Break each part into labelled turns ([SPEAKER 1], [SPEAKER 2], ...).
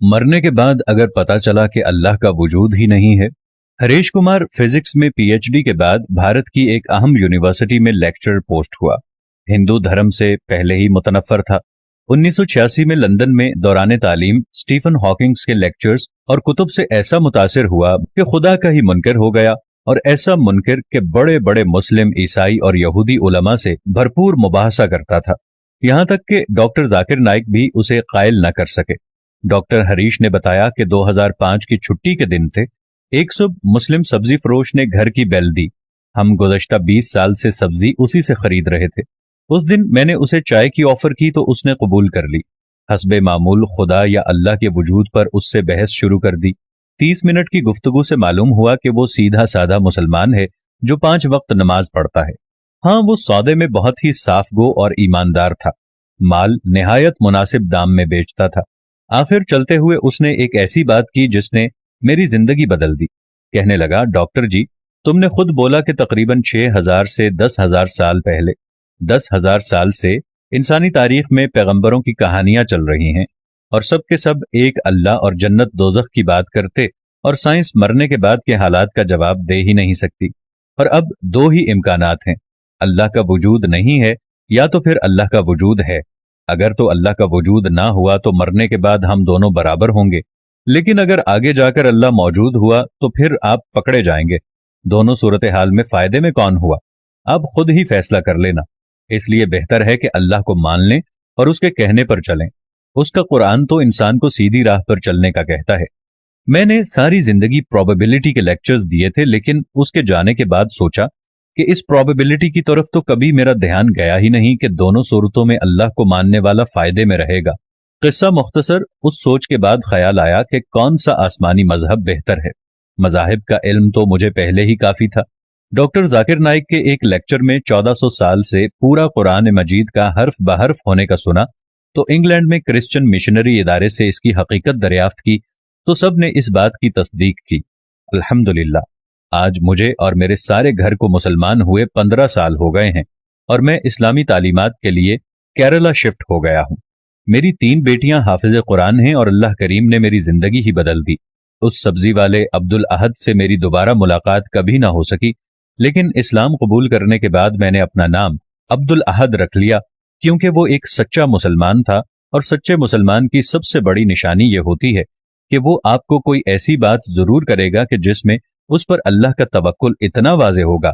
[SPEAKER 1] मरने के बाद अगर पता चला कि अल्लाह का वजूद ही नहीं है। हरीश कुमार फिजिक्स में पीएचडी के बाद भारत की एक अहम यूनिवर्सिटी में लेक्चरर पोस्ट हुआ। हिंदू धर्म से पहले ही मुतनफ़र था। 1986 में लंदन में दौरान तालीम स्टीफन हॉकिंग्स के लेक्चर्स और कुतुब से ऐसा मुतासिर हुआ कि खुदा का ही मुनकर हो गया, और ऐसा मुनकर के बड़े बड़े मुस्लिम, ईसाई और यहूदी उलमा से भरपूर मुबाहसा करता था, यहां तक कि डॉक्टर जाकिर नाइक भी उसे कायल न कर सके। डॉक्टर हरीश ने बताया कि 2005 की छुट्टी के दिन थे। एक सुबह मुस्लिम सब्जी फरोश ने घर की बेल दी। हम गुज़श्ता 20 साल से सब्जी उसी से खरीद रहे थे। उस दिन मैंने उसे चाय की ऑफर की तो उसने कबूल कर ली। हस्बे मामूल खुदा या अल्लाह के वजूद पर उससे बहस शुरू कर दी। 30 मिनट की गुफ्तगू से मालूम हुआ कि वो सीधा साधा मुसलमान है जो 5 वक्त नमाज पढ़ता है। हाँ, वो सौदे में बहुत ही साफ गो और ईमानदार था। माल निहायत मुनासिब दाम में बेचता था। आखिर चलते हुए उसने एक ऐसी बात की जिसने मेरी जिंदगी बदल दी। कहने लगा, डॉक्टर जी, तुमने खुद बोला कि तकरीबन 6000 से 10,000 साल पहले, 10,000 साल से इंसानी तारीख में पैगंबरों की कहानियां चल रही हैं और सब के सब एक अल्लाह और जन्नत दोजख की बात करते, और साइंस मरने के बाद के हालात का जवाब दे ही नहीं सकती। और अब 2 ही इम्कानात हैं, अल्लाह का वजूद नहीं है या तो फिर अल्लाह का वजूद है। अगर तो अल्लाह का वजूद ना हुआ तो मरने के बाद हम दोनों बराबर होंगे, लेकिन अगर आगे जाकर अल्लाह मौजूद हुआ तो फिर आप पकड़े जाएंगे। दोनों सूरत हाल में फायदे में कौन हुआ, आप खुद ही फैसला कर लेना। इसलिए बेहतर है कि अल्लाह को मान लें और उसके कहने पर चलें। उसका कुरान तो इंसान को सीधी राह पर चलने का कहता है। मैंने सारी जिंदगी प्रोबेबिलिटी के लेक्चर्स दिए थे, लेकिन उसके जाने के बाद सोचा कि इस प्रोबेबिलिटी की तरफ तो कभी मेरा ध्यान गया ही नहीं कि दोनों सूरतों में अल्लाह को मानने वाला फायदे में रहेगा। किस्सा मुख्तसर, उस सोच के बाद ख्याल आया कि कौन सा आसमानी मजहब बेहतर है। मजाहिब का इल्म तो मुझे पहले ही काफी था। डॉक्टर जाकिर नाइक के एक लेक्चर में 1400 साल से पूरा कुरान मजीद का हर्फ बहर्फ होने का सुना, तो इंग्लैंड में क्रिश्चियन मिशनरी इदारे से इसकी हकीकत दरियाफ्त की, तो सब ने इस बात की तस्दीक की। अल्हम्दुलिल्लाह, आज मुझे और मेरे सारे घर को मुसलमान हुए 15 साल हो गए हैं और मैं इस्लामी तालीमात के लिए केरला शिफ्ट हो गया हूं। मेरी 3 बेटियां हाफिज कुरान हैं और अल्लाह करीम ने मेरी जिंदगी ही बदल दी। उस सब्जी वाले अब्दुल अहद से मेरी दोबारा मुलाकात कभी ना हो सकी, लेकिन इस्लाम कबूल करने के बाद मैंने अपना नाम अब्दुल अहद रख लिया, क्योंकि वो एक सच्चा मुसलमान था, और सच्चे मुसलमान की सबसे बड़ी निशानी ये होती है कि वो आपको कोई ऐसी बात जरूर करेगा कि जिसमें उस पर अल्लाह का तवक्कुल इतना वाज़े होगा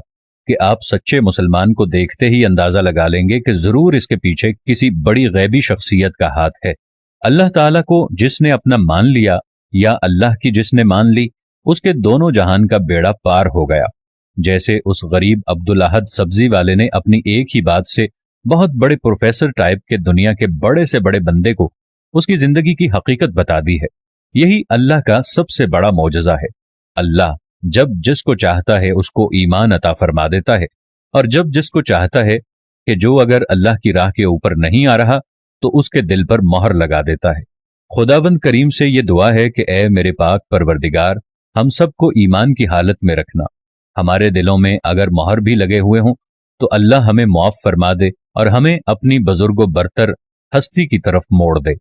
[SPEAKER 1] कि आप सच्चे मुसलमान को देखते ही अंदाजा लगा लेंगे कि जरूर इसके पीछे किसी बड़ी गैबी शख्सियत का हाथ है। अल्लाह ताला को जिसने अपना मान लिया या अल्लाह की जिसने मान ली, उसके दोनों जहान का बेड़ा पार हो गया। जैसे उस गरीब अब्दुल अहद सब्जी वाले ने अपनी एक ही बात से बहुत बड़े प्रोफेसर टाइप के दुनिया के बड़े से बड़े बंदे को उसकी जिंदगी की हकीकत बता दी है। यही अल्लाह का सबसे बड़ा मौजज़ा है। अल्लाह जब जिसको चाहता है उसको ईमान अता फरमा देता है, और जब जिसको चाहता है कि जो अगर अल्लाह की राह के ऊपर नहीं आ रहा तो उसके दिल पर मोहर लगा देता है। खुदावंद करीम से ये दुआ है कि ए मेरे पाक परवरदिगार, हम सबको ईमान की हालत में रखना। हमारे दिलों में अगर मोहर भी लगे हुए हों तो अल्लाह हमें मुआफ फरमा दे और हमें अपनी बुजुर्गो बरतर हस्ती की तरफ मोड़ दे।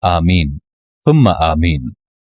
[SPEAKER 1] आमीन, सुम्मा आमीन।